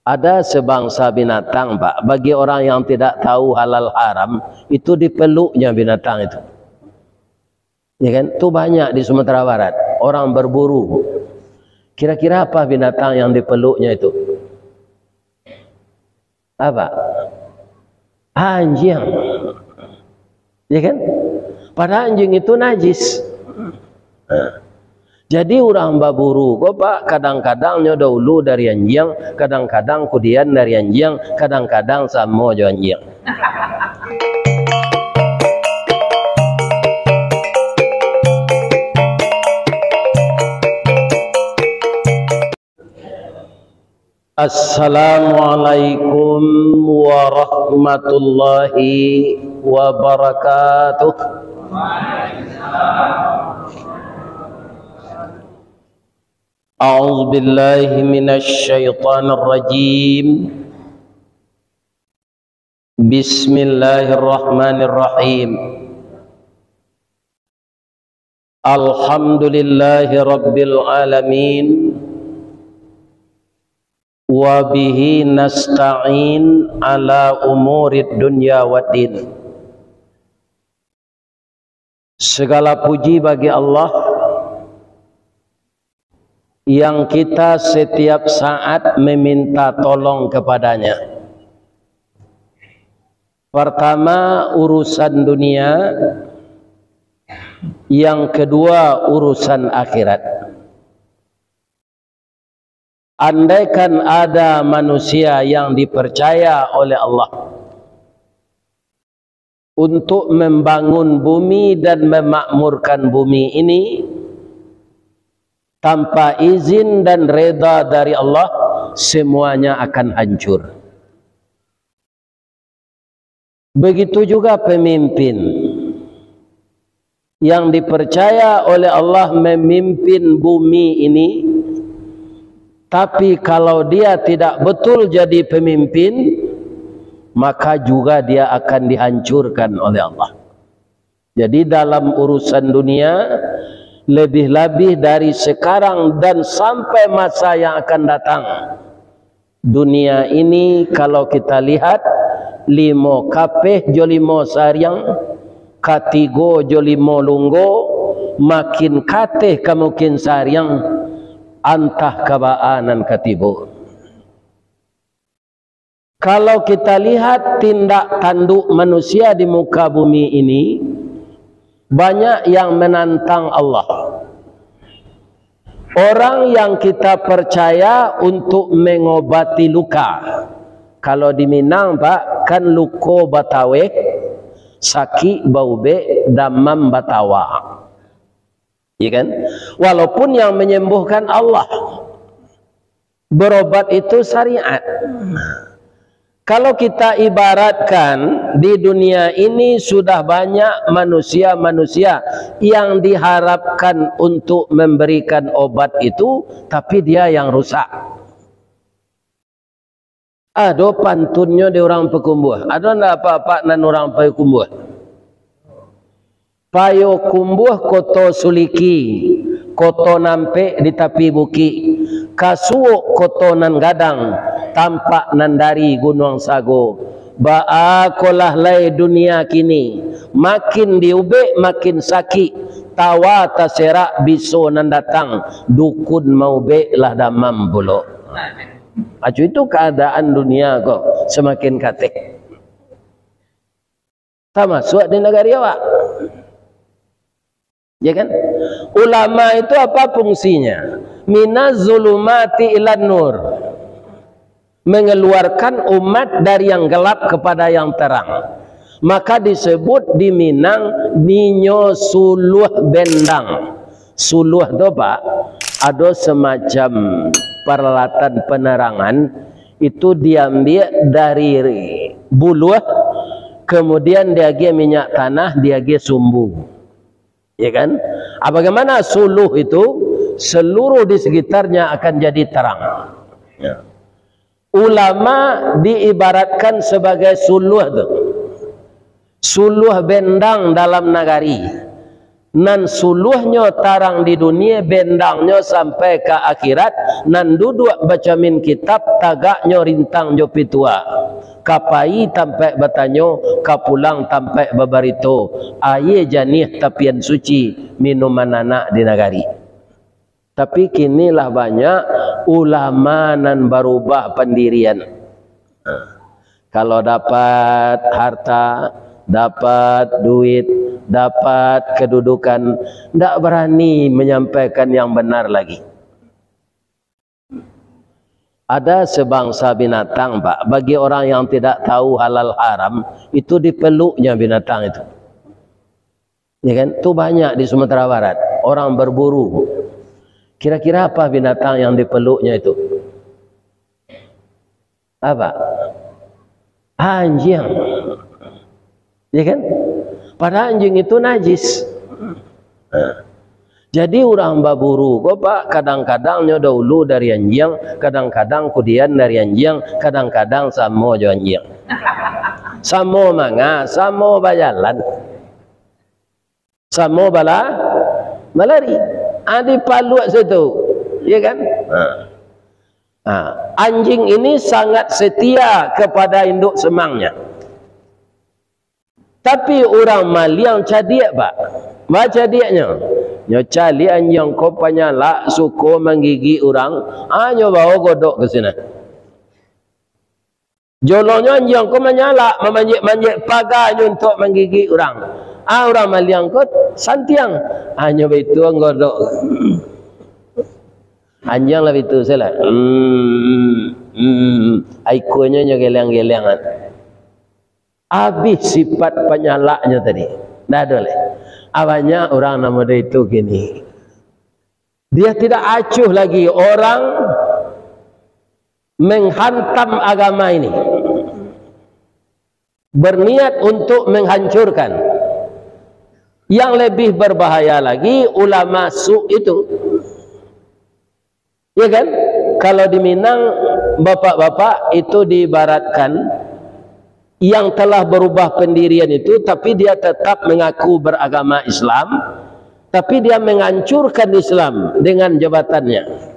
Ada sebangsa binatang, Pak, bagi orang yang tidak tahu halal haram, itu dipeluknya binatang itu. Ya kan? Itu banyak di Sumatera Barat. Orang berburu. Kira-kira apa binatang yang dipeluknya itu? Apa? Anjing. Ya kan? Pada anjing itu najis. Jadi orang berburu, kok Pak, kadang-kadang dahulu dari anjing, kadang-kadang kemudian dari anjing, kadang-kadang sama jo anjing. Assalamualaikum warahmatullahi wabarakatuh. A'udzu billahi minasy syaithanir rajim. Bismillahirrahmanirrahim. Alhamdulillahi rabbil alamin. Wa bihi nasta'in ala umurid dunya waddin. Segala puji bagi Allah yang kita setiap saat meminta tolong kepadanya. Pertama urusan dunia, yang kedua urusan akhirat. Andaikan ada manusia yang dipercaya oleh Allah untuk membangun bumi dan memakmurkan bumi ini tanpa izin dan reda dari Allah, semuanya akan hancur. Begitu juga pemimpin yang dipercaya oleh Allah memimpin bumi ini, tapi kalau dia tidak betul jadi pemimpin, maka juga dia akan dihancurkan oleh Allah. Jadi dalam urusan dunia, lebih-lebih dari sekarang dan sampai masa yang akan datang, dunia ini kalau kita lihat, limo kapeh jolimo saryang, katigo jolimo lunggo, makin kateh kamukin saryang, antah kabaanan katibo. Kalau kita lihat tindak tanduk manusia di muka bumi ini, banyak yang menantang Allah. Orang yang kita percaya untuk mengobati luka. Kalau di Minang, Pak, kan luko batawe, saki baube, damam batawa. Ya kan? Walaupun yang menyembuhkan Allah, berobat itu syariat. Kalau kita ibaratkan di dunia ini sudah banyak manusia-manusia yang diharapkan untuk memberikan obat itu, tapi dia yang rusak. Ada pantunnya di orang pekumbuh. Ada ndak apa-apa nan orang pekumbuh? Payo kumbuh koto suliki, koto nampe di tepi buki, kasuo koto nan gadang, tampak nandari gunung sago. Baakolah lay dunia kini, makin diube makin sakit, tawa taserak biso nan datang, dukun mau be lah damam bulo. Acu itu keadaan dunia kok semakin katek. Tak masuk di negara awak. Ya kan? Ulama itu apa fungsinya? Minaz zulumati ilan nur. Mengeluarkan umat dari yang gelap kepada yang terang. Maka disebut di Minang Ninyo Suluh Bendang. Suluh itu Pak, ada semacam peralatan penerangan, itu diambil dari buluh, kemudian dia minyak tanah, dia sumbu. Ya kan? Bagaimana suluh itu? Seluruh di sekitarnya akan jadi terang. Ya. Ulama diibaratkan sebagai suluh itu. Suluh bendang dalam nagari. nan suluhnya tarang di dunia, bendangnya sampai ke akhirat, nan duduk baca min kitab, tagaknya rintang jo pitua, kapai tampai batanyo, kapulang tampai babarito, aye janih tapian suci, minuman anak di nagari. Tapi kinilah banyak ulama nan berubah pendirian. Kalau dapat harta, dapat duit, dapat kedudukan, tidak berani menyampaikan yang benar lagi. Ada sebangsa binatang, Pak, bagi orang yang tidak tahu halal haram, itu dipeluknya binatang itu. Ya kan? Itu banyak di Sumatera Barat, orang berburu. Kira-kira apa binatang yang dipeluknya itu? Apa? Anjing. Ya kan? Pada anjing itu najis. Jadi orang berburu, kok Pak, kadang-kadang dahulu dari anjing, kadang-kadang kemudian dari anjing, kadang-kadang sama jo anjing. Sama manga, sama bajalan. Sama balari. Ada paluk situ, ya kan? Anjing ini sangat setia kepada induk semangnya. Tapi orang maliang cadik, Pak. Baca dianya. Nyo cali anjing ko panyala suko menggigi orang, nyo bawa godok ke sini. Jolonyo anjing ko menyala, memanjik pagar untuk menggigi orang. Orang maliang ko santiang, nyo itu godok. Anjing lah itu salah. Aikunya nyo geleng-gelengan. Habis sifat penyalaknya tadi. Dah boleh. Awalnya orang nama dia itu gini. Dia tidak acuh lagi orang menghantam agama ini. Berniat untuk menghancurkan. Yang lebih berbahaya lagi ulama su itu. Ya kan? Kalau di Minang bapak-bapak itu diibaratkan yang telah berubah pendirian itu, tapi dia tetap mengaku beragama Islam, tapi dia menghancurkan Islam dengan jabatannya.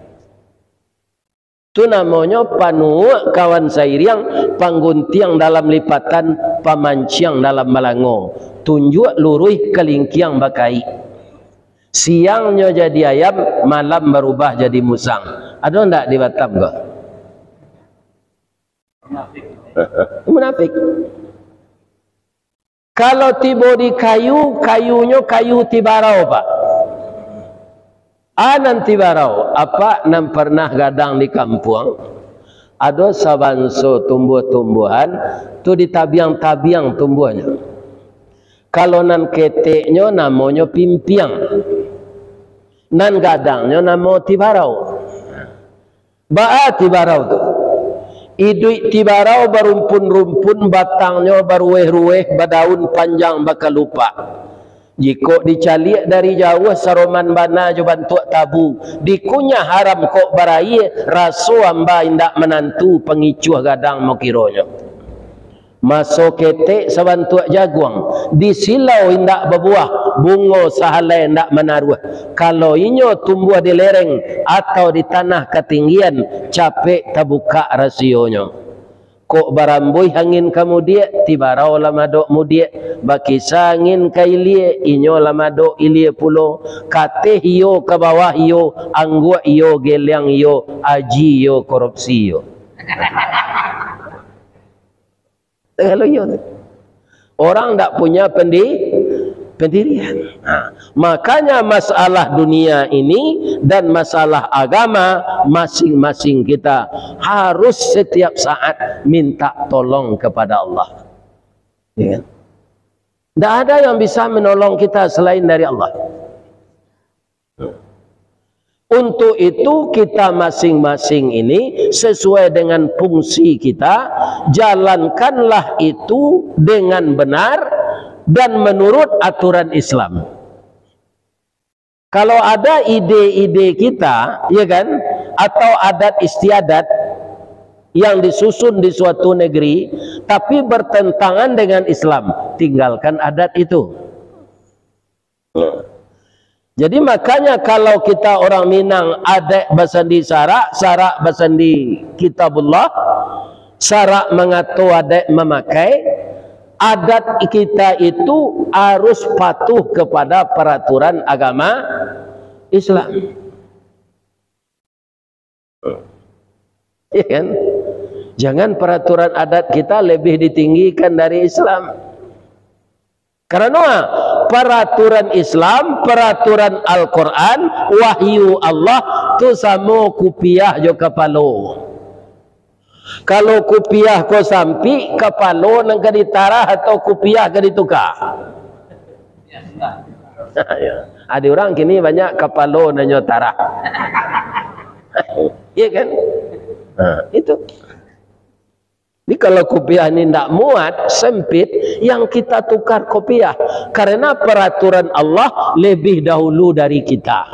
Itu namanya panu kawan sairiang, pangguntiang dalam lipatan, pamanciang dalam malango, tunjuk luruh kelingkiang bakai. Siangnya jadi ayam, malam berubah jadi musang. Ada enggak di Batam kok? Munafik. Kalau tiba di kayu, kayunya kayu tibarau, Pak. Anan tibarau, apa nan pernah gadang di kampung? Ada sabanso tumbuh-tumbuhan, tu ditabiang-tabiang tumbuhnya. Kalau nan keteknya namanya pimpiang, nan gadangnya nama tibarau. Ba'a tibarau tu. Idui tibarau berumpun-rumpun, batangnya berueh-rueh, berdaun panjang bakal lupa. Jika dicalik dari jauh saroman bana jo bantu tabu, dikunyah haram kok barai, rasu amba indak menantu pengicuh gadang mokironya. Masuk ketek sabantu jaguang, disilau indak berbuah, bungo sahalai indak menaruh. Kalau inyo tumbuh di lereng atau di tanah ketinggian, capek terbuka rasionya. Kok barambui angin kamu dia, tibarau lama dok mudia, baki sangin kailie, inyo lama dok ilie pulo, kate hiyo ke bawah hiyo, anggua hiyo, geliang hiyo, aji hiyo, korupsi hiyo. Kalau hiyo, orang tak punya pendirian. Makanya masalah dunia ini dan masalah agama masing-masing kita harus setiap saat minta tolong kepada Allah. Ya. Tidak ada yang bisa menolong kita selain dari Allah. Untuk itu kita masing-masing ini sesuai dengan fungsi kita, jalankanlah itu dengan benar dan menurut aturan Islam. Kalau ada ide-ide kita, ya kan, atau adat istiadat yang disusun di suatu negeri, tapi bertentangan dengan Islam, tinggalkan adat itu. Jadi makanya kalau kita orang Minang adek basandi sarak, sarak basandi kitabullah, sarak mengatur adek memakai, adat kita itu harus patuh kepada peraturan agama Islam. Ya kan? Jangan peraturan adat kita lebih ditinggikan dari Islam. Karena peraturan Islam, peraturan Al-Quran, wahyu Allah tu sama kupiah jo kapalo. Kalau kupiah ko sampi, kapalo nang kadi tarah atau kupiah kadi tukar. Ada orang kini banyak kapalo nanyo tarah. Iya kan? Itu. Jadi kalau kopiah ini tidak muat, sempit, yang kita tukar kopiah. Karena peraturan Allah lebih dahulu dari kita.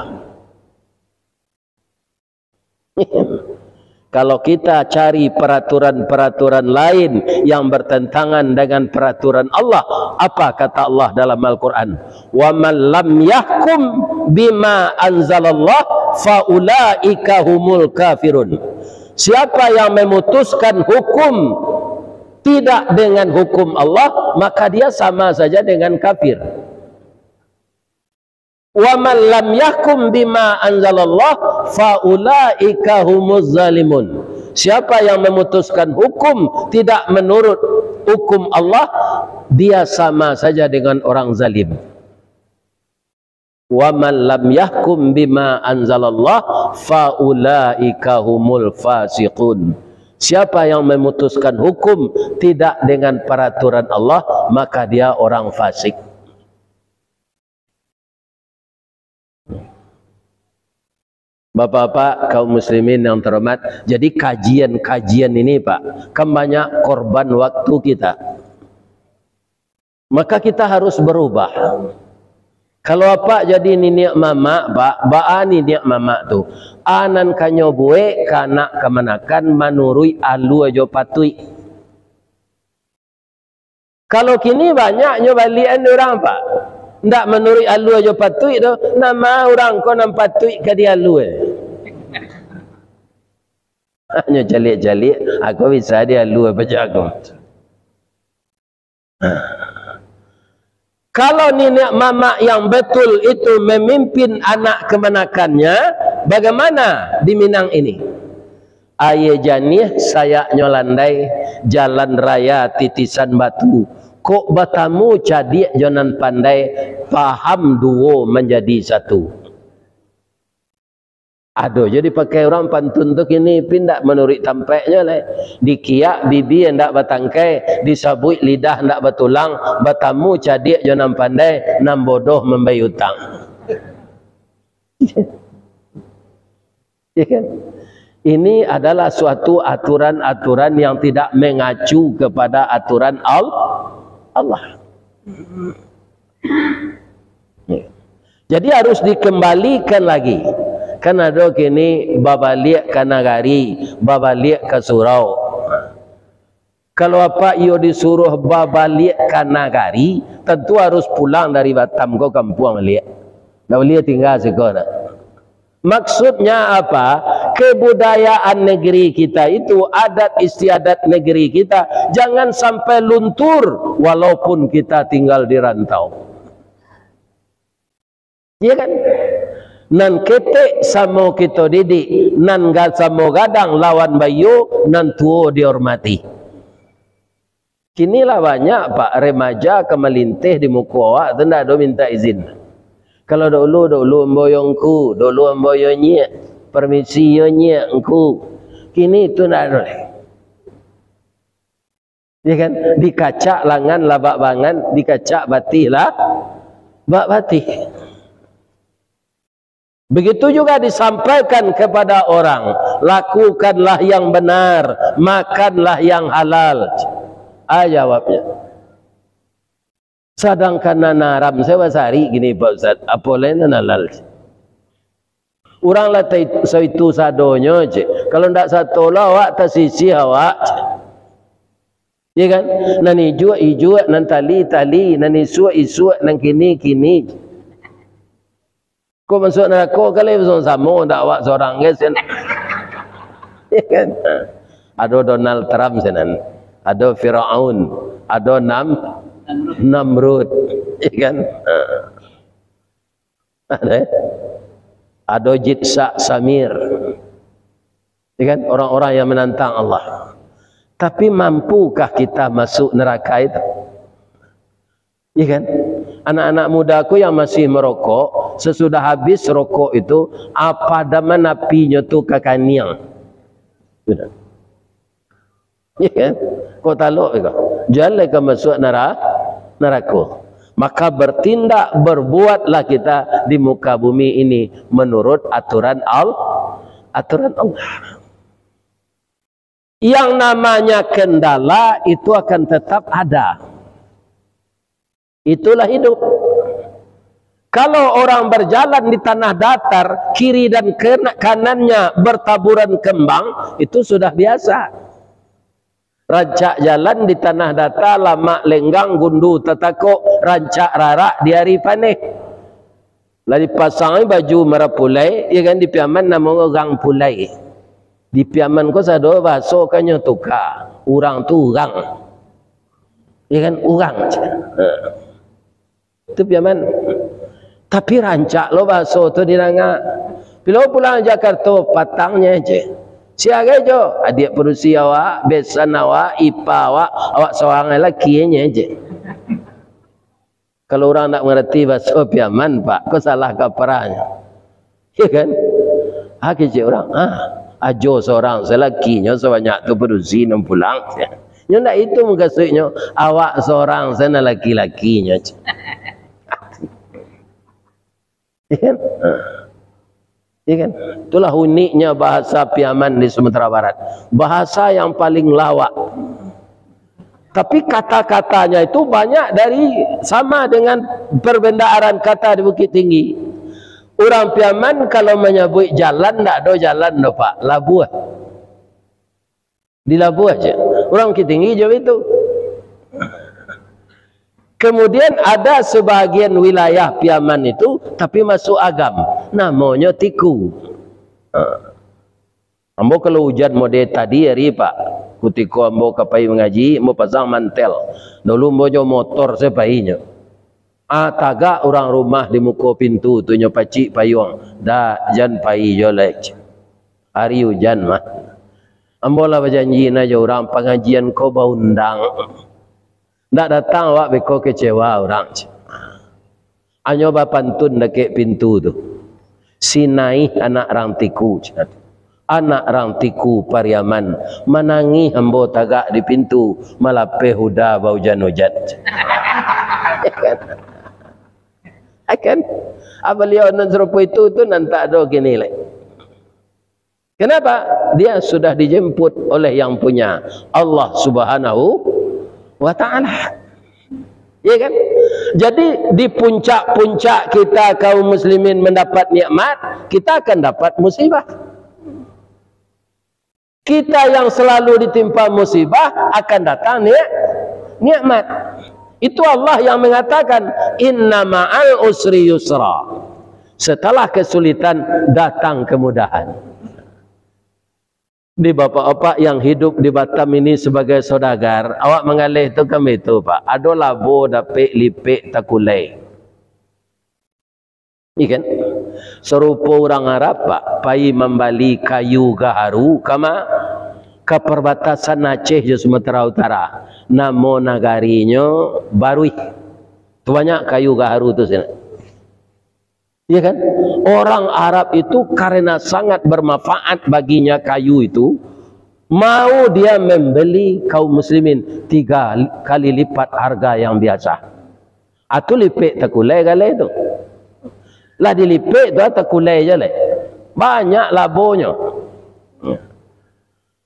Kalau kita cari peraturan-peraturan lain yang bertentangan dengan peraturan Allah, apa kata Allah dalam Al-Quran? وَمَنْ لَمْ يَحْكُمْ بِمَا أَنْزَلَ اللَّهُ فَأُولَٰئِكَ هُمُ الْكَافِرُونَ. Siapa yang memutuskan hukum tidak dengan hukum Allah, maka dia sama saja dengan kafir. Wa man lam yahkum bima anzalallah fa ulaika humuz zalimun. Siapa yang memutuskan hukum tidak menurut hukum Allah, dia sama saja dengan orang zalim. Wa man lam yahkum bima anzalallah fa ulaika humul fasiqun. Siapa yang memutuskan hukum tidak dengan peraturan Allah, maka dia orang fasik. Bapak-bapak kaum muslimin yang terhormat, jadi kajian-kajian ini Pak, kan banyak korban waktu kita. Maka kita harus berubah. Kalau apa jadi niniak mama, baani niak mama tu. Anan kanyo bue kana kemanakan manurui alu ajo patui. Kalau kini banyak nyo balian orang Pak. Ndak menurui alu ajo patui tu, nama orang ko nam patui ke dia alu. Hanya jalik-jalik, aku bisa dia alu apa jago. Kalau nenek mama yang betul itu memimpin anak kemanakannya, bagaimana di Minang ini? Aye janih saya nyolandai jalan raya titisan batu. Kok batamu cadik jonan pandai paham duo menjadi satu. Aduh, jadi pakai orang pantun tu kini pindah menurut tampaknya lah. Dikiak bibi hendak batangkai, disabui lidah hendak batulang, batamu cadik jangan pandai, nam bodoh membayar utang. Ya kan? Ini adalah suatu aturan-aturan yang tidak mengacu kepada aturan Allah. Ya. Jadi harus dikembalikan lagi. Kan ada kini babalik ke nagari, babalik ke surau. Kalau apa iyo disuruh babalik ke nagari, tentu harus pulang dari Batam ke kampung liak. Dah liak tinggal sekolah. Maksudnya apa? Kebudayaan negeri kita itu, adat istiadat negeri kita, jangan sampai luntur walaupun kita tinggal di rantau. Iya kan? Nan ketek sama kita didik, nan gad sama gadang lawan bayu, nan tuo dihormati. Kinilah banyak Pak remaja kemelintih di muka awak, tidak ada minta izin. Kalau dulu mboyongku, dulu mboyongnya, permisi yonya engku. Kini itu tidak ada. Ya kan? Dikacak langan labak bangan, dikacak batih lah, bak batih. Begitu juga disampaikan kepada orang, lakukanlah yang benar, makanlah yang halal. Jawabnya. Sedangkan nanaram sewasari gini Pak Ustaz, apa lain halal? Orang lah itu sadonya je. Kalau ndak satu lah awak tersisi awak. Ya kan? Nani jua, nan tali, nan isu, nan kini. Kau masuk neraka kali sama ndak awak seorang guys kan. Ya kan? Ada Donald Trump senan, ada Firaun, ada Namrud, ya kan? Ada Jitsa Samir, ya kan? Orang-orang yang menantang Allah. Tapi mampukah kita masuk neraka itu? Ya kan? Anak-anak mudaku yang masih merokok, sesudah habis rokok itu, apa daman apinya tu kakaniang. Sudah. Ya kan? Kau taluk ke? Jangan ke masuk neraka. Maka bertindak, berbuatlah kita di muka bumi ini menurut aturan Allah. Yang namanya kendala itu akan tetap ada. Itulah hidup. Kalau orang berjalan di tanah datar, kiri dan kanannya bertaburan kembang, itu sudah biasa. Rancak jalan di tanah datar, lama lenggang, gundu tetako, rancak rarak di hari panih. Lalu dipasang baju merah pulai, ya kan, di piaman nama orang pulai. Di piaman ko sado bahasa kanyo tukar. Orang tu orang. Ya kan, orang. Itu piaman. Tapi rancak lo bahasa tu dirangak. Bila pulang Jakarta, patangnya aja. Siaga jo, adik perusi awak, besan awak, ipa awak seorang lelaki aja. Kalau orang nak mengerti bahasa piaman, Pak, kau salah kaparanya. Ya kan? Kecik orang, ajo seorang selakinya sebanyak tu perusi nam pulang. Nyo ndak itu maksudnya awak seorang sana laki-lakinya. Ya kan? Ya kan? Itulah uniknya bahasa piaman di Sumatera Barat. Bahasa yang paling lawak. Tapi kata-katanya itu banyak dari sama dengan perbendaan kata di Bukit Tinggi. Orang piaman kalau menyebut jalan, tak ada jalan dah Pak. Labu. Di labu aja. Orang Bukit Tinggi jauh itu. Kemudian ada sebahagian wilayah piaman itu tapi masuk agam, namanya Tiku. Ambo kalau hujan mode tadi hari Pak, ketika ambo kapai mengaji, ambo pasang mantel. Dulu ambo jo motor sepainya. Taga orang rumah di muka pintu tu nyo pacik payung. Dah jan pai jo lek. Hari hujan mah. Ambo lah berjanji aja orang pengajian kau bau undang. Ndak datang awak beko kecewa orang. Anyo bapantun dekat pintu tu. Sinai anak rang Tiku. Anak rang Tiku Pariaman menangi ambo tagak di pintu malape huda bau hujan-hujan. Akan beliau nan serupa itu tu nan tak ada gini lagi. Kenapa? Dia sudah dijemput oleh yang punya Allah Subhanahu wa ta'ala. Ya kan? Jadi di puncak-puncak kita kaum muslimin mendapat nikmat, kita akan dapat musibah. Kita yang selalu ditimpa musibah akan datang nikmat. Itu Allah yang mengatakan inna ma'al usri yusra. Setelah kesulitan datang kemudahan. Di bapak-bapak yang hidup di Batam ini sebagai saudagar, awak mengalih tu kami itu Pak, ada labo dapik lipik takulai. Ikan serupa orang Arab Pak, pai membali kayu gaharu kama ke perbatasan Aceh di Sumatera Utara. Namo nagarinya Barui. Tu banyak kayu gaharu tu sini. Ya kan? Orang Arab itu karena sangat bermanfaat baginya kayu itu, mau dia membeli kaum muslimin 3 kali lipat harga yang biasa. Atu lipik takulai kali itu. Lah dilipik tu takulai je le. Banyak labonya.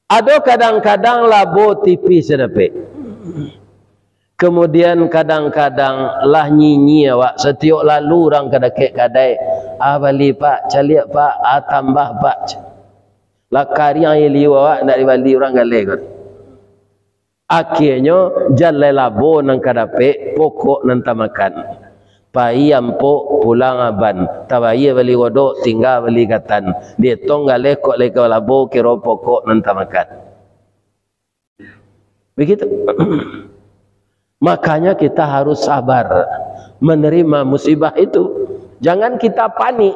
Ada kadang-kadang labo tipis sedapik. Kemudian kadang-kadang lah nyinyi awak setiap lalu orang kadakek kadai bali Pak caliak Pak tambah Pak lah kari yang liu awak nak dibali orang galai kot. Akhirnya jalan labo nang kadapek pokok nan tamakan pai ampo pulang aban tabaye beli godok tinggal beli katan dia tong gale kok leko labo kiro pokok nanta makan begitu. Makanya kita harus sabar menerima musibah itu, jangan kita panik.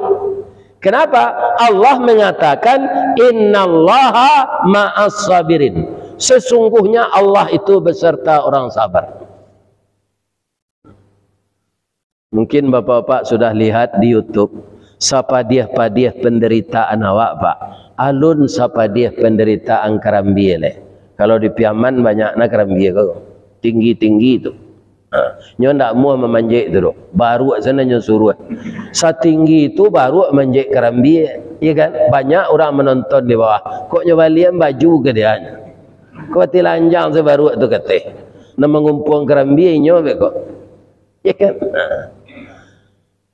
Kenapa? Allah mengatakan innallaha ma'as sabirin, sesungguhnya Allah itu beserta orang sabar. Mungkin bapak-bapak sudah lihat di YouTube, sapadiah-padiah penderitaan awak pak, alun sapadiah penderitaan karambie le. Kalau di Piaman banyak nak karambie kau, tinggi-tinggi itu. Nyo ndak mau memanjek tu, baru sana nyo suruh. Setinggi itu baru manjek karambie, ya kan? Banyak orang menonton di bawah. Kok nyo balian baju ke dia? Kok tilanjang sebaru tu kata. Nak mengumpul karambie nyo be kok. Ya kan?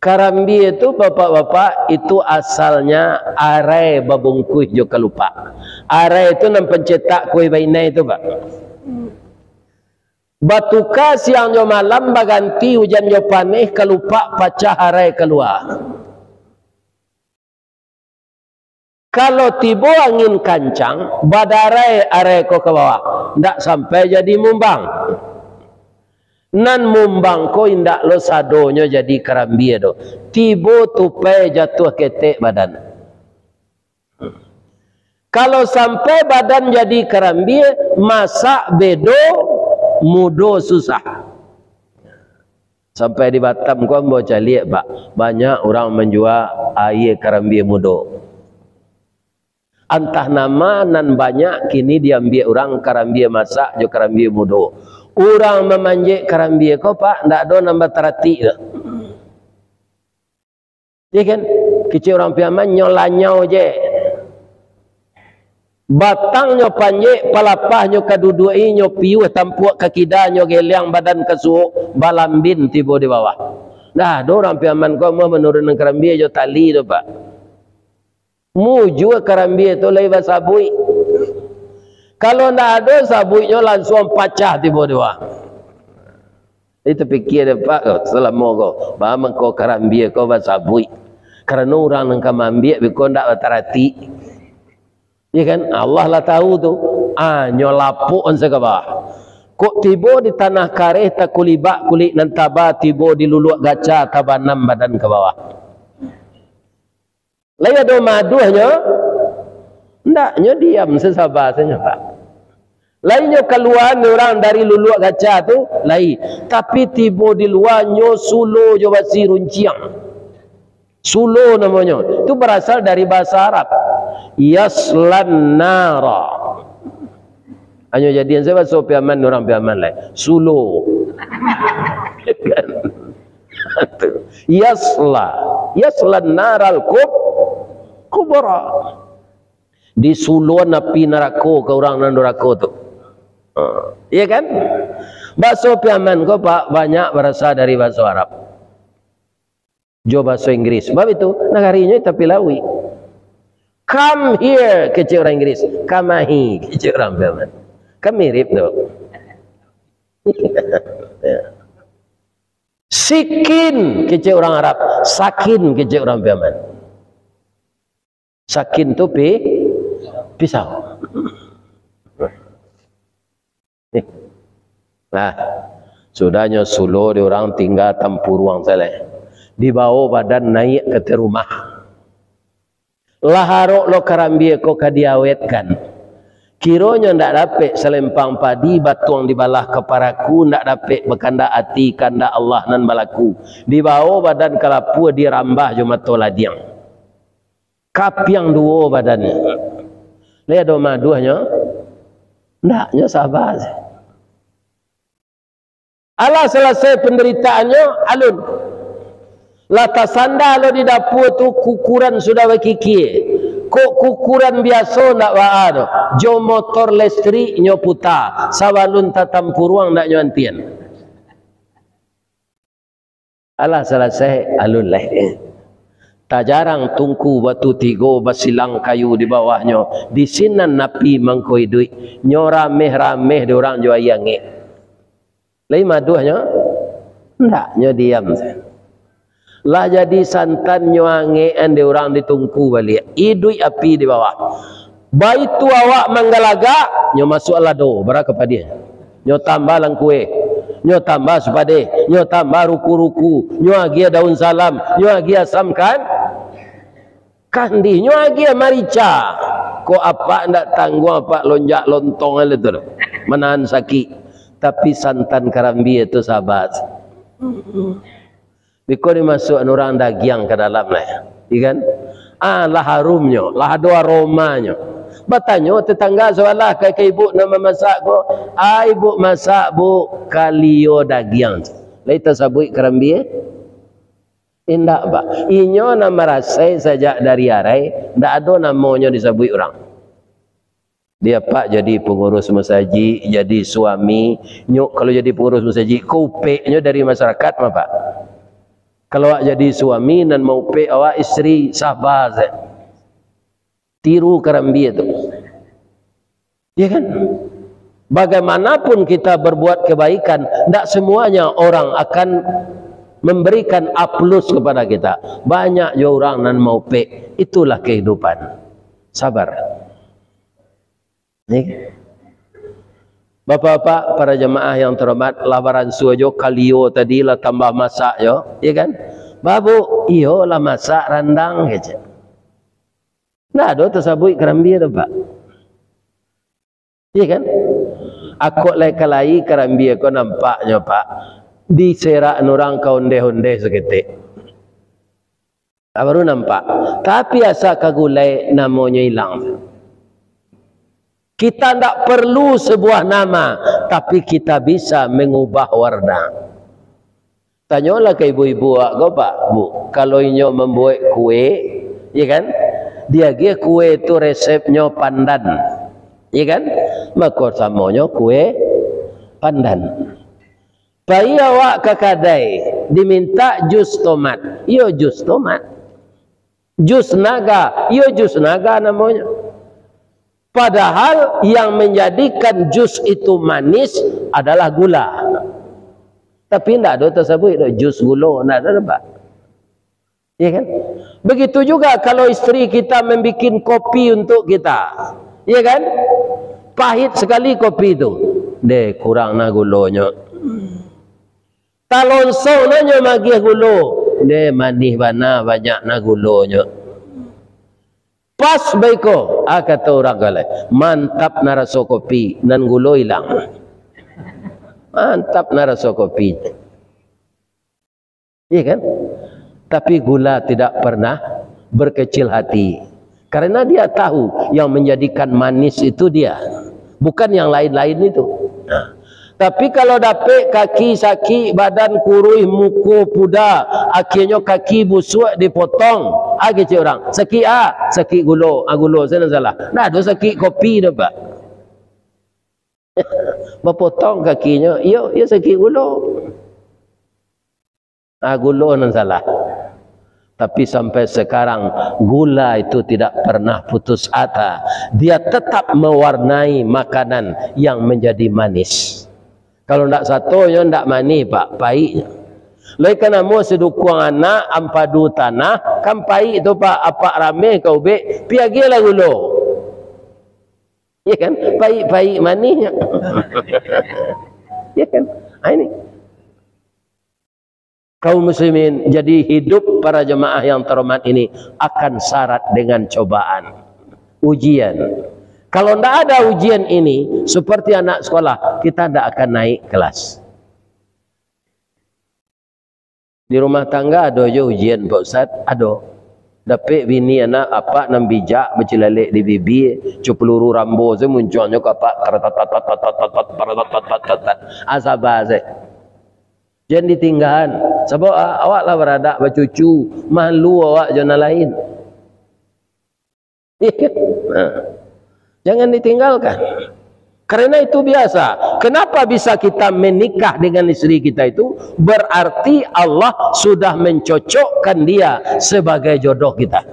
Karambi itu bapak-bapak itu asalnya arai babungkuh jo kalupa. Arai itu nam pencetak kue bainai itu pak. Batuka siang jo malam baganti hujan jo paneh kalupa pacah arai keluar. Kalau tibo angin kancang badarai arai ko ke bawah, ndak sampai jadi mumbang. Nan mumbang ko indak lo sadonyo jadi karambie do. Tibo tupai jatuh ketek badan. Kalau sampai badan jadi karambie, masak bedo mudo susah. Sampai di Batam ko mau cari pak, banyak orang menjual air karambie mudo. Antah nama nan banyak kini diambil orang karambie masak jo karambie mudo. Orang memanjek karambie kau pak, ndak ada nambah terati ke. Ya kan? Kecil orang Piaman nyolanyau je. Batang nyo panjek, palapah nyo kadudui nyo piuh tampuak kakida nyo geliang badan kesuuk balambin tibo di bawah. Dah, ada orang Piaman kau mau menurunkan karambie jo tali tu pak. Muju karambie tu lai basabui. Kalau tidak ada sabuknya langsung pecah tiba-tiba. Itu pikir dia pak, selama kau, bahawa kau karambie kau basabuk. Karena orang yang kamu ambil, kau tidak berhati. Ya kan? Allah lah tahu tu. Nyolapuk on sekabah. Kok tiba di tanah kareh tak kulibak kulit nantaba tiba di luluak gaca tabanam badan ke bawah. Lain ada maduhnya. Ndaknya diam sesabar saja pak. Lainnya keluar orang dari luluak gaca tu lain. Tapi tiba di luarnya sulo jo basi runciang. Sulo namanya. Itu berasal dari bahasa Arab. Yaslan nara. Hanya jadian saya bahasa Piaman orang Piaman lain. Sulo. Yaslan naral kubra. Di suluan api neraka ke orang nan neraka tu. Iya kan? Bahasa Piaman ko pak banyak berasal dari bahasa Arab. Jo bahasa Inggris. Sebab itu negarinya tapi lawi. Come here kecil orang Inggris. Come here kecil orang Piaman. Kan mirip tu. Sikin kecil orang Arab. Sakin kecil orang Piaman. Sakin tu pisau. Nah, sudahnya sulo di orang tinggal tampuruang seleh. Dibawa badan naik ke rumah. Laharok lo karambie ko kadiawetkan. Kironya ndak dapat selempang padi batuang dibalah keparaku, ndak dapat berkanda hati kanda Allah nan balaku. Dibawa badan kalapu dirambah jumato ladiang. Kapiang dua badannya. Lihat doma duanya. Ndaknya sabar. Allah selesai penderitaannya alun. Lata sanda lo di dapur tu kukuran sudah berkiki. Kok kukuran biasa ndak waado. Jo motor listrik nyo putar. Sawalun tatampuruang ndak nyantian. Allah selesai alun lah. Tak jarang tungku batu tigo basilang kayu di bawahnya. Di sinan napi mangkoi duit. Nyo rameh-rameh di orang jua yang Lain maduhnya. Ndak, nyo diam. Lah jadi santan nyuangean de orang ditungku balik. Idui api di bawah. Baitu awak manggalaga, nyo masuk lado, bara kepada dia. Nyo tambah lang kue. Nyo tambah supade, nyo tambah ruku-ruku, nyo agia daun salam, nyo agia asam kandi, nyo agia marica. Ko apa ndak tanggung apa lonjak lontong itu menahan sakit. Tapi santan karambi itu sahabat. Biko dimasuk orang dagiang ke dalam lah, ikan. Lah harumnya, lah do aromanya. Batanyo tetangga soalah ke ibu nama masak ko. Ibu masak bu kalio dagiang. Laita sabui karambi. Indak ba. Inyo nama rasai sejak dari arai, ndak ada namanya disabui orang. Dia pak jadi pengurus masjid, jadi suami. Nyok kalau jadi pengurus masjid, kupeknya dari masyarakat mah pak. Kalau awak jadi suami dan mau pe awak istri sabar saya. Tiru karambi itu. Ya kan? Bagaimanapun kita berbuat kebaikan, tidak semuanya orang akan memberikan A+ kepada kita. Banyak je orang nan mau pe. Itulah kehidupan. Sabar. Nih. Bapak-bapak, para jemaah yang terhormat, labaran suajo kalio tadi lah tambah masak yo, ya kan? Babu, iyo lah masak randang aja. Nah, do tersabui karambi tu pak, ya kan? Aku kalai karambi aku nampaknya pak, diserak orang kau onde-onde seketik. Baru nampak, tapi asa kagulai namanya hilang. Kita tidak perlu sebuah nama, tapi kita bisa mengubah warna. Tanyalah ke ibu-ibu, kau pak, bu, kalau inyo membuat kue, ya kan? Dia kue itu resepnya pandan, ya kan? Maka samanya kue pandan. Bayi awak ke kedai, diminta jus tomat, iyo jus tomat. Jus naga, iyo jus naga namanya. Padahal yang menjadikan jus itu manis adalah gula. Tapi tidak ada tersebut jus gula, tidak ada pak. Ya kan? Begitu juga kalau istri kita membuat kopi untuk kita, ya kan? Pahit sekali kopi itu, deh kurang na gulanya. Talonso nanya magi gula, deh manis bana banyak na gulanya. Pas baiko, kata orang galai, mantap naraso kopi, nan gulo hilang. Mantap naraso kopi. Iya kan? Tapi gula tidak pernah berkecil hati. Karena dia tahu yang menjadikan manis itu dia. Bukan yang lain-lain itu. Nah. Tapi kalau dapat kaki sakit, badan kurui, muku puda, akhirnya kaki busuk dipotong. Gitu orang. Sakit sakit gulo. Gulo, saya nak salah. Nah, ada sakit kopi dah pak. Berpotong kakinya, iya sakit gulo. Gulo nak salah. Tapi sampai sekarang gula itu tidak pernah putus asa. Dia tetap mewarnai makanan yang menjadi manis. Kalau tidak satu, ya tidak manis pak, pahit. Lai kana mo sedukung anak ampadu tanah, kan pahit itu pak, apa rame kau be, piagi lah gulo. Ya kan, pahit manisnya. Ya kan, ini. Kaum muslimin, jadi hidup para jemaah yang terhormat ini akan syarat dengan cobaan, ujian. Kalau tidak ada ujian ini, seperti anak sekolah, kita tidak akan naik kelas. Di rumah tangga ada je ujian Pak Ustaz, ada. Dapat bini anak apa nam bijak bercelalek di bibi, peluru rambo saya munculnya ke apa asabah saya. Jangan ditinggalkan. Sebab awaklah beradak bercucu, malu awak jangan lain. Jangan ditinggalkan. Karena itu biasa. Kenapa bisa kita menikah dengan istri kita itu? Berarti Allah sudah mencocokkan dia sebagai jodoh kita.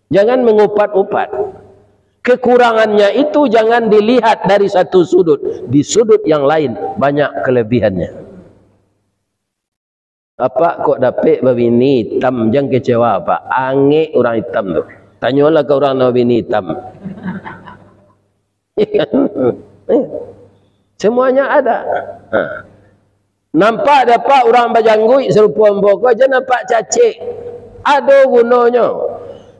Jangan mengupat-upat. Kekurangannya itu jangan dilihat dari satu sudut. Di sudut yang lain banyak kelebihannya. Apa kok dapet bini hitam, jangan kecewa apa. Angik orang hitam tu. Tanyalah ke orang nak bini hitam. Semuanya ada. Nampak dapat orang berjanggut serupa mbok aja nampak cacik. Ada gunanya.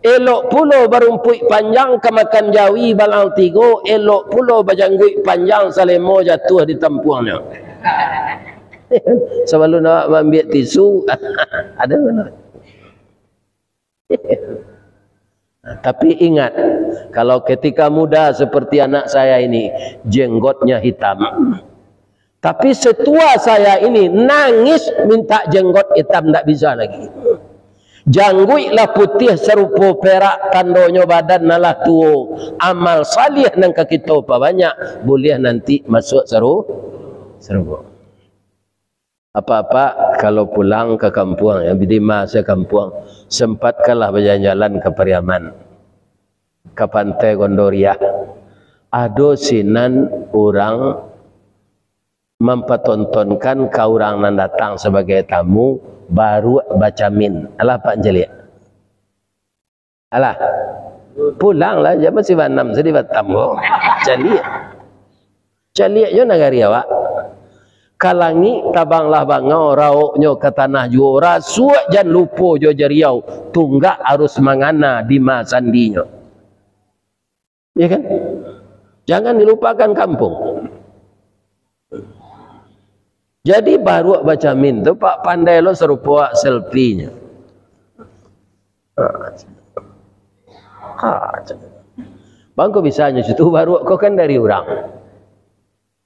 Elok pula berumput panjang kemakan jawi balang tiga, elok pula berjanggut panjang salemo jatuh di tempuangnya. Sebelum nak ambil tisu ada mana? Tapi ingat, kalau ketika muda seperti anak saya ini jenggotnya hitam, tapi setua saya ini nangis minta jenggot hitam tak bisa lagi. Janggutlah putih serupa perak, tandanya badan nalah tua. Amal salih nang kita apa banyak, boleh nanti masuk serupa. Apa-apa kalau pulang ke kampung, ya, di masa kampung, sempatkanlah berjalan-jalan ke Pariaman, ke Pantai Gondoria. Ada sinan orang mempertontonkan ke orang yang datang sebagai tamu, baru baca min. Alah Pak Anjali. Alah, pulanglah, jangan masih banam, sedih tamu. Caliak je negari awak. Kalangi tabanglah bangau rauknya ke tanah juara suak jan lupa jo jariau tunggak harus mangana di masandinya. Ya kan? Jangan dilupakan kampung. Jadi baru baca min tu Pak pandai lo serupa selfie-nya. Bang kau bisanya situ baru kau kan dari orang.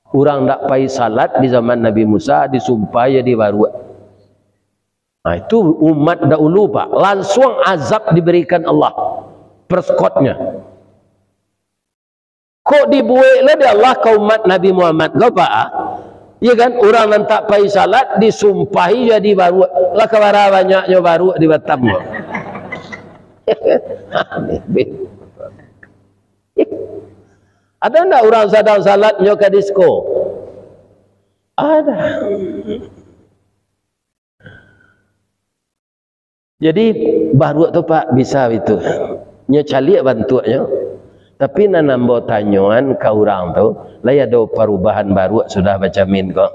Orang tak payah salat di zaman Nabi Musa disumpah jadi baru. Nah itu umat dahulu Pak. Langsung azab diberikan Allah. Perskotnya. Kok dibuat lah dia Allah ke umat Nabi Muhammad. Kau Pak? Ya kan? Orang yang tak payah salat disumpahi jadi baru. Lah kebara banyaknya baru di Batam. Ada enggak orang sedang salat nyoka disko? Ada. Jadi baru tu Pak bisa itu. Nyo caliak bantuannya. Tapi nanambo tanyuan ke orang tu, lah ada perubahan baru sudah baca min kok.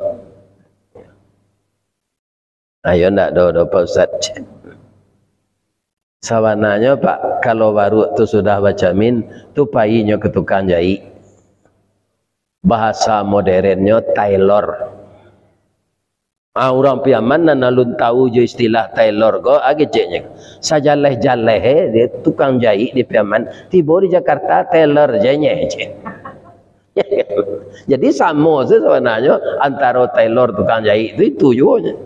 Ayo ndak do Pak Ustaz. Sawananya Pak, kalau baru tu sudah baca min, tu payinya ke tukang jahit. Bahasa modernnya tailor. Orang Piaman nalun tahu je istilah tailor go agecnya. Sajaleh-jaleh dia tukang jahit di Piaman, tiba di Jakarta tailor jenya je. Jadi sama sebenarnya antara tailor tukang jahit itu juga.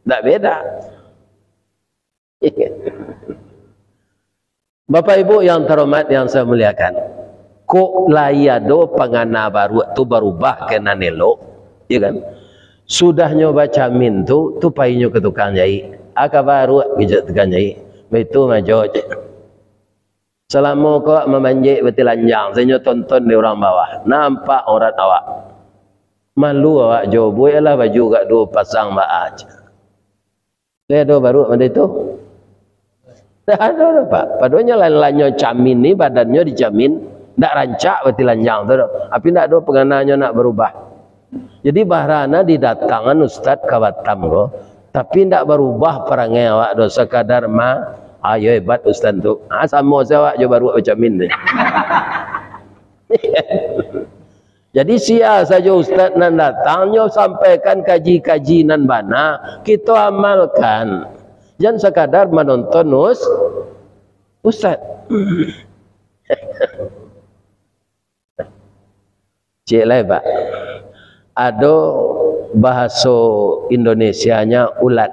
Tak beda. Bapak Ibu yang terhormat yang saya muliakan. Kok layado pangana baru tu berubah ke nanelo, ya kan? Sudah nyoba camin tu painyo ke tukang jahit. Aka baru bijak tukang jahit. Betul majo. Selama kau memanjik betul lanjang, saya tonton di orang bawah. Nampak orang awak. Malu awak jo, bolehlah baju kat dua pasang baaj. Lihat do baru mana itu? Dah ada Pak. Padahal lain-lainnya camin ni badannya dicamin. Tak rancak berarti lanjang tu. Tapi tak ada pengananya nak berubah. Jadi bahrana didatangan Ustaz ke Batam ko. Tapi tak berubah perangai awak do sekadar ayo hebat Ustaz tu. Sama saya awak je baru macam ni. Jadi sia saja Ustaz nan datangnya sampaikan kaji-kaji nan bana. Kita amalkan. Jangan sekadar menonton Ustaz. Cik lah Pak, ada bahasa Indonesianya ulat.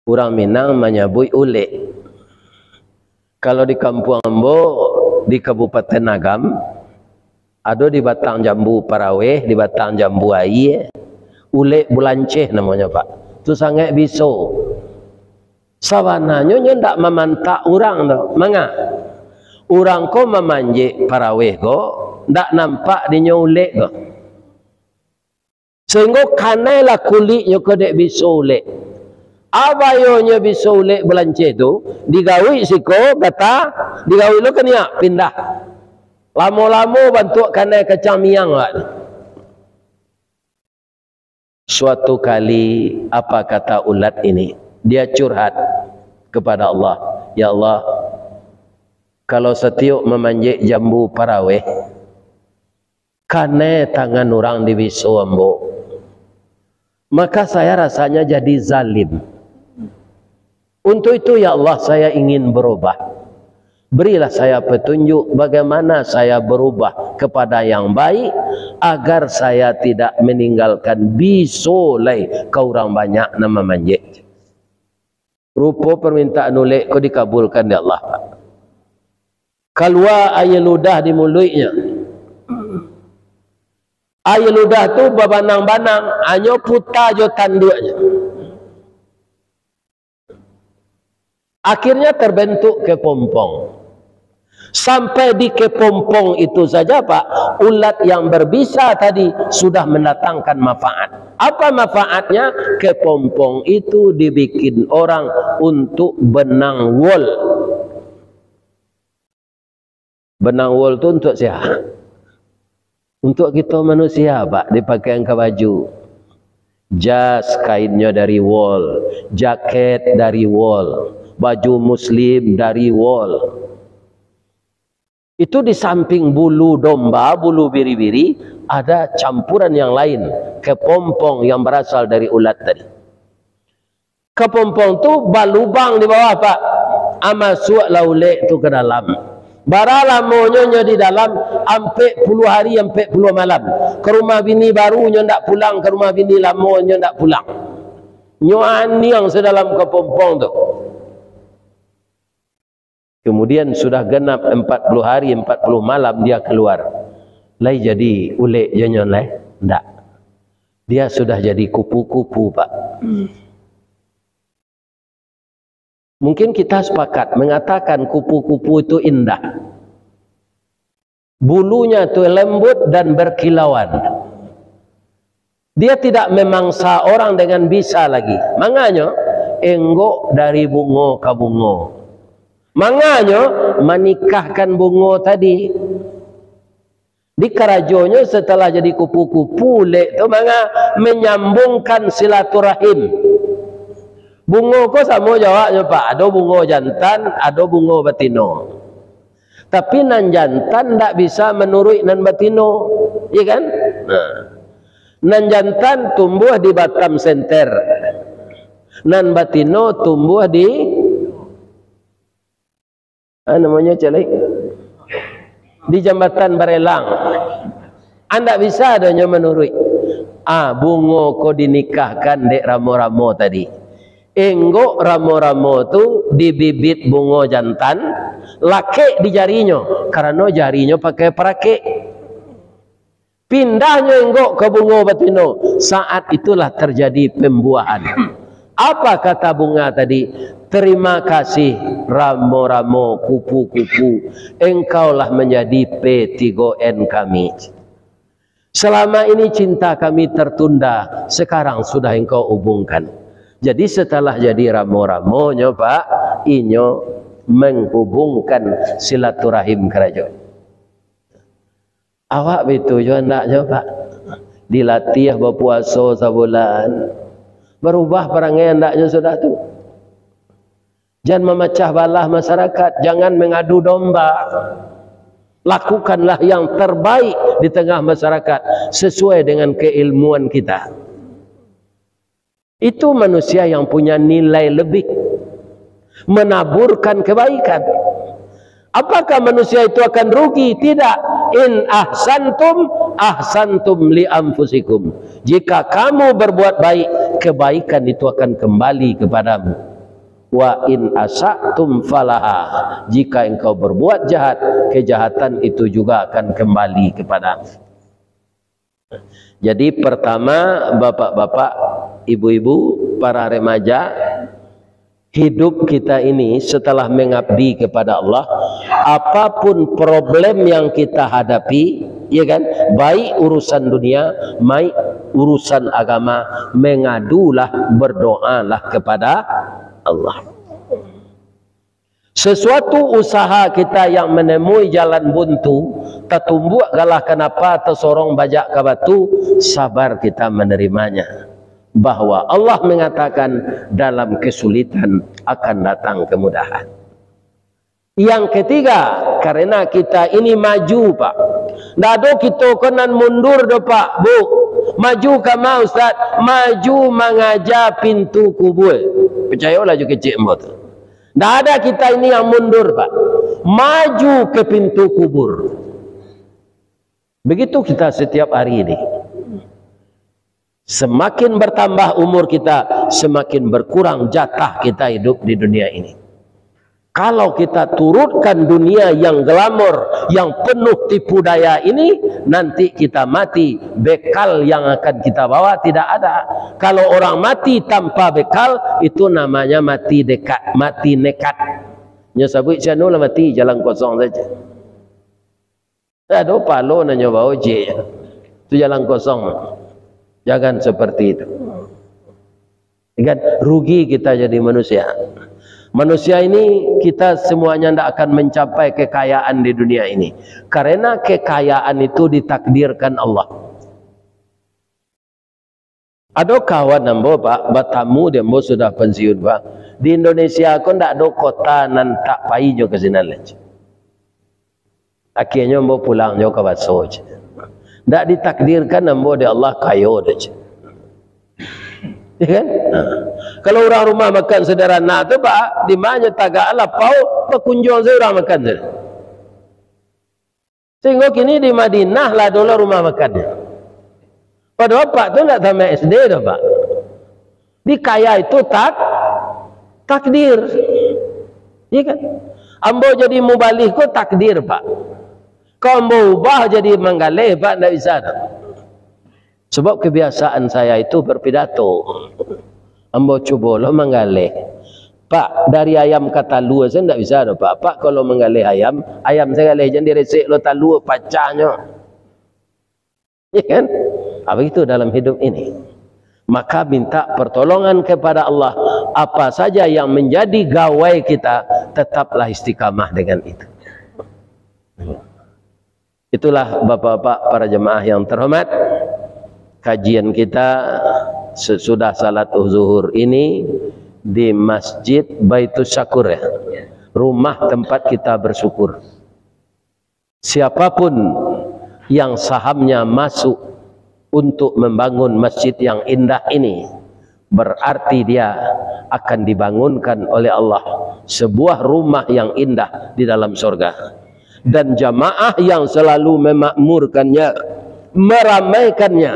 Orang Minang menyebut ulek. Kalau di kampung Ambo, di Kabupaten Agam, ada di Batang Jambu Paraweh, di Batang Jambu Ai, ulek bulanceh namanya Pak. Itu sangat biso. Sawananya ndak memantak orang tu. Manga? Orang ko memanjik Paraweh ko, ndak nampak dia ulek ko. Sehingga kanailah kulitnya kodek bisa ulek. Abayonya bisa ulek belance tu, digawi siko kata, digawi lo kan ya pindah. Lama-lama bantu kanai kacang miang lah. Suatu kali apa kata ulat ini? Dia curhat kepada Allah. Ya Allah, kalau setiap memanjik jambu paraweh, kanai tangan orang di bisu ambo, maka saya rasanya jadi zalim. Untuk itu ya Allah, saya ingin berubah. Berilah saya petunjuk bagaimana saya berubah kepada yang baik, agar saya tidak meninggalkan bisolai ke orang banyak nama manjik. Rupa permintaan ulek kau dikabulkan ya Allah. Keluar air ludah di mulutnya. Air ludah tu berbanang-banang, hanya putar je tanduknya. Akhirnya terbentuk kepompong. Sampai di kepompong itu saja Pak, ulat yang berbisa tadi sudah mendatangkan manfaat. Apa manfaatnya? Kepompong itu dibikin orang untuk benang wol. Benang wol itu untuk siapa? Untuk kita manusia Pak, dipakai ke baju. Jas kainnya dari wol, jaket dari wol, baju muslim dari wol. Itu di samping bulu domba, bulu biri-biri, ada campuran yang lain, kepompong yang berasal dari ulat tadi. Kepompong tu balubang di bawah Pak, amasuk laulek tu ke dalam. Baralamonyo di dalam ampe puluh hari, ampe puluh malam. Ke rumah bini barunya ndak pulang, ke rumah bini lamonyo ndak pulang. Nyoan yang sedalam kepompong tu. Kemudian sudah genap 40 hari, 40 malam dia keluar. Lai jadi ulek janyon lai? Enggak. Dia sudah jadi kupu-kupu Pak. Mungkin kita sepakat mengatakan kupu-kupu itu indah. Bulunya itu lembut dan berkilauan. Dia tidak memangsa orang dengan bisa lagi. Makanya enggok dari bunga ke bunga. Makanya menikahkan bunga tadi. Di kerajonya setelah jadi kupu-kupu lek tu maka menyambungkan silaturahim. Bunga ko sama jawabnya Pak, ada bunga jantan, ada bunga batino. Tapi nan jantan tak bisa menurut nan batino, ya kan? Nah. Nan jantan tumbuh di Batam Center. Nan batino tumbuh di namanya celek di Jambatan Barelang. Anda bisa adanya menurut bunga ko dinikahkan dek ramo-ramo tadi. Enggok ramo-ramo tu di bibit bunga jantan, laki di jarinya, karena jarinya pakai perake. Pindahnya enggok ke bunga batino, saat itulah terjadi pembuahan. Apa kata bunga tadi? Terima kasih ramo-ramo, kupu-kupu, engkaulah menjadi P3N kami. Selama ini cinta kami tertunda, sekarang sudah engkau hubungkan. Jadi setelah jadi ramo-ramonya Pak, inyo menghubungkan silaturahim kerajaan. Awak betul juga ndaknya Pak. Dilatih berpuasa sebulan. Berubah perangai ndaknya sudah tu. Jangan memecah belah masyarakat, jangan mengadu domba. Lakukanlah yang terbaik di tengah masyarakat sesuai dengan keilmuan kita. Itu manusia yang punya nilai lebih, menaburkan kebaikan. Apakah manusia itu akan rugi? Tidak. In ahsantum ahsantum li anfusikum. Jika kamu berbuat baik, kebaikan itu akan kembali kepadamu. Wa in asatum falaha. Jika engkau berbuat jahat, kejahatan itu juga akan kembali kepadamu. Jadi pertama, bapak-bapak, ibu-ibu, para remaja, hidup kita ini setelah mengabdi kepada Allah, apapun problem yang kita hadapi, ya kan, baik urusan dunia, baik urusan agama, mengadulah, berdoalah kepada Allah. Sesuatu usaha kita yang menemui jalan buntu, tertumbuk galah kenapa tersorong bajak ke batu, sabar kita menerimanya. Bahwa Allah mengatakan dalam kesulitan akan datang kemudahan. Yang ketiga, karena kita ini maju Pak. Nggak ada kita konan mundur do Pak, Bu. Maju kama Ustaz, maju mengajar pintu kubur. Percayalah juga kecil mbak tu. Nggak ada kita ini yang mundur Pak. Maju ke pintu kubur. Begitu kita setiap hari ini. Semakin bertambah umur kita, semakin berkurang jatah kita hidup di dunia ini. Kalau kita turutkan dunia yang glamor, yang penuh tipu daya ini, nanti kita mati, bekal yang akan kita bawa tidak ada. Kalau orang mati tanpa bekal, itu namanya mati dekat, mati nekat. Nya sabut sianu lah mati jalan kosong saja. Ada palo nanya bawa ojek, itu jalan kosong. Jangan seperti itu. Kan rugi kita jadi manusia. Manusia ini kita semuanya tidak akan mencapai kekayaan di dunia ini. Karena kekayaan itu ditakdirkan Allah. Ada kawan nambo Pak, batamu dembo sudah pensiun Pak. Di Indonesia aku tidak ada kota nan tak pai jo ke sini lagi. Akhirnya mau pulang jo ke Baso. Tak ditakdirkan nambo di Allah kayo saja. Ya kan? Kalau orang rumah makan sederhana tu Pak, di mana tagak lapau berkunjung saya orang makan saja. Sehingga kini di Madinah lah dulu rumah makannya. Padahal Pak tu tak sama SD dah Pak. Di kaya itu takdir. Ya kan? Ambo jadi mubalih ko takdir Pak. Kau mau ubah jadi menggalih Pak, tidak bisa. Sebab kebiasaan saya itu berpidato. Ambo coba lo menggalih. Pak, dari ayam ke talu saya tidak bisa Pak. Pak kalau menggalih ayam saya galih jangan diresik lo talu pacahnya. Ya kan? Apa itu dalam hidup ini? Maka minta pertolongan kepada Allah. Apa saja yang menjadi gawai kita, tetaplah istiqamah dengan itu. Itulah bapak-bapak para jemaah yang terhormat, kajian kita sesudah salat zuhur ini di Masjid Baitus Syakur ya. Rumah tempat kita bersyukur. Siapapun yang sahamnya masuk untuk membangun masjid yang indah ini, berarti dia akan dibangunkan oleh Allah sebuah rumah yang indah di dalam surga. Dan jamaah yang selalu memakmurkannya, meramaikannya,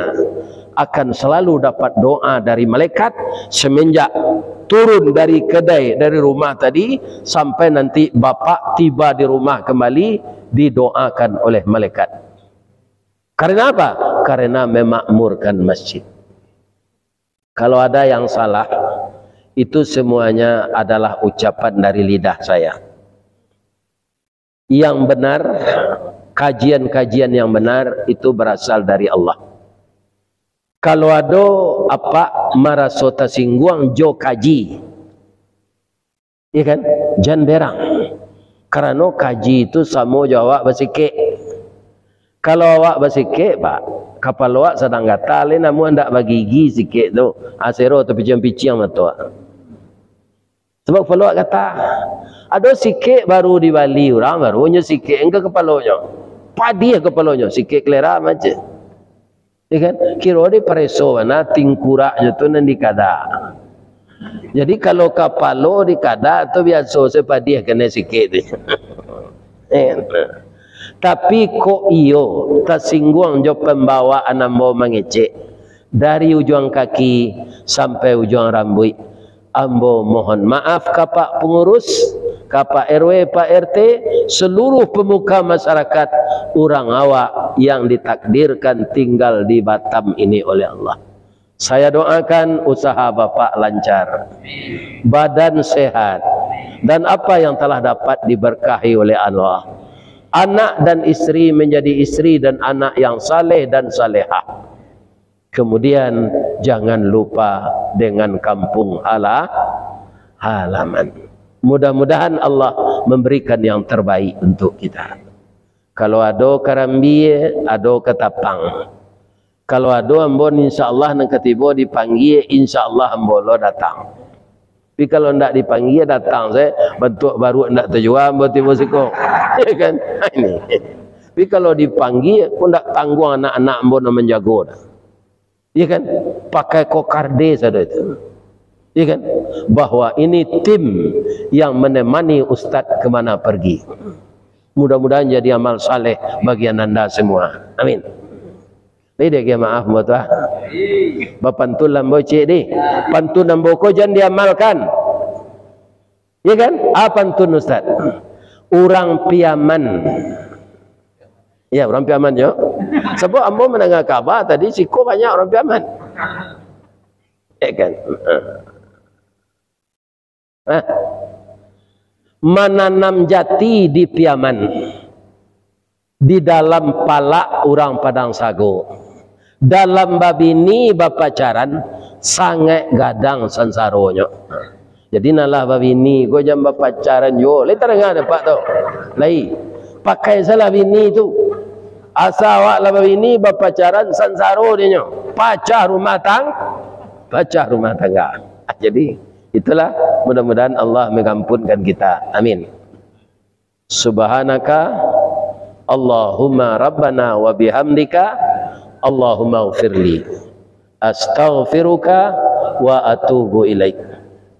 akan selalu dapat doa dari malaikat semenjak turun dari kedai, dari rumah tadi sampai nanti bapak tiba di rumah kembali, didoakan oleh malaikat. Karena apa? Karena memakmurkan masjid. Kalau ada yang salah, itu semuanya adalah ucapan dari lidah saya. Yang benar, kajian-kajian yang benar itu berasal dari Allah. Kalau ada apa maraso tasingguang jo kaji, ya kan? Jangan berang. Karena kaji itu sama jawab basike. Kalau awak basike, Pak, kapal awak sedang gatal, namun hendak bagi gigi sikit tu, asero tu picing-picing matu. Sebab kalau awak kata, ada sikit baru di Bali orang barunya sikit enggak kepalanya. Padi kepalanya sikit kelera macam. Ya kan? Kira dia preso mana tingkuraknya tu nan dikada. Jadi kalau kapalo dikada tu biasa sepadi kena sikit tu. Tapi kok iyo tersinggung jo pembawaan ambo mengecek dari ujung kaki sampai ujung rambut. Ambo mohon maaf Pak pengurus, Pak RW, Pak RT, seluruh pemuka masyarakat, orang awak yang ditakdirkan tinggal di Batam ini oleh Allah. Saya doakan usaha Bapak lancar, badan sehat, dan apa yang telah dapat diberkahi oleh Allah. Anak dan istri menjadi istri dan anak yang saleh dan salehah. Kemudian jangan lupa dengan kampung halaman. Mudah-mudahan Allah memberikan yang terbaik untuk kita. Kalau ada karambi, ada ketapang. Kalau ada ambon, insyaAllah nak ketiba dipanggil, insyaAllah ambon lo datang. Tapi kalau tidak dipanggil datang, saya bentuk baru tidak terjual, ambon tiba sikong. Ya kan? Ini. Tapi kalau dipanggil, pun tak tanggung anak-anak ambon menjaga dah. Ya kan? Pakai kokarde saja itu. Ya kan? Bahwa ini tim yang menemani Ustaz kemana pergi. Mudah-mudahan jadi amal saleh bagi anda semua. Amin. Ini dia maaf mutua. Bapantun lambo cik di. Pantun lambo ko jangan diamalkan. Ya kan? Apa pantun Ustaz? Orang piaman. Ya, orang piaman yo. Sebab ambo mendengar kabar tadi siko banyak orang piaman. Ya kan? Menanam jati di piaman. Di dalam palak orang Padang Sago. Dalam babini bapacaran sangat gadang sansaronya. Jadi nalah babini go jam bapacaran yo. Letar dengar dapat tu. Lai. Pakai salah bini tu. Asawak lah babini bapacaran sansaro dia nyo. Pacah rumah tangga. Jadi itulah mudah-mudahan Allah mengampunkan kita. Amin. Subhanaka Allahumma rabbana wa bihamdika Allahumma ghfirli astaghfiruka wa atubu ilaik.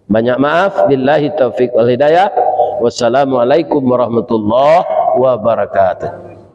Banyak maaf, billahi taufiq wal hidayah. Wassalamualaikum warahmatullahi wabarakatuh.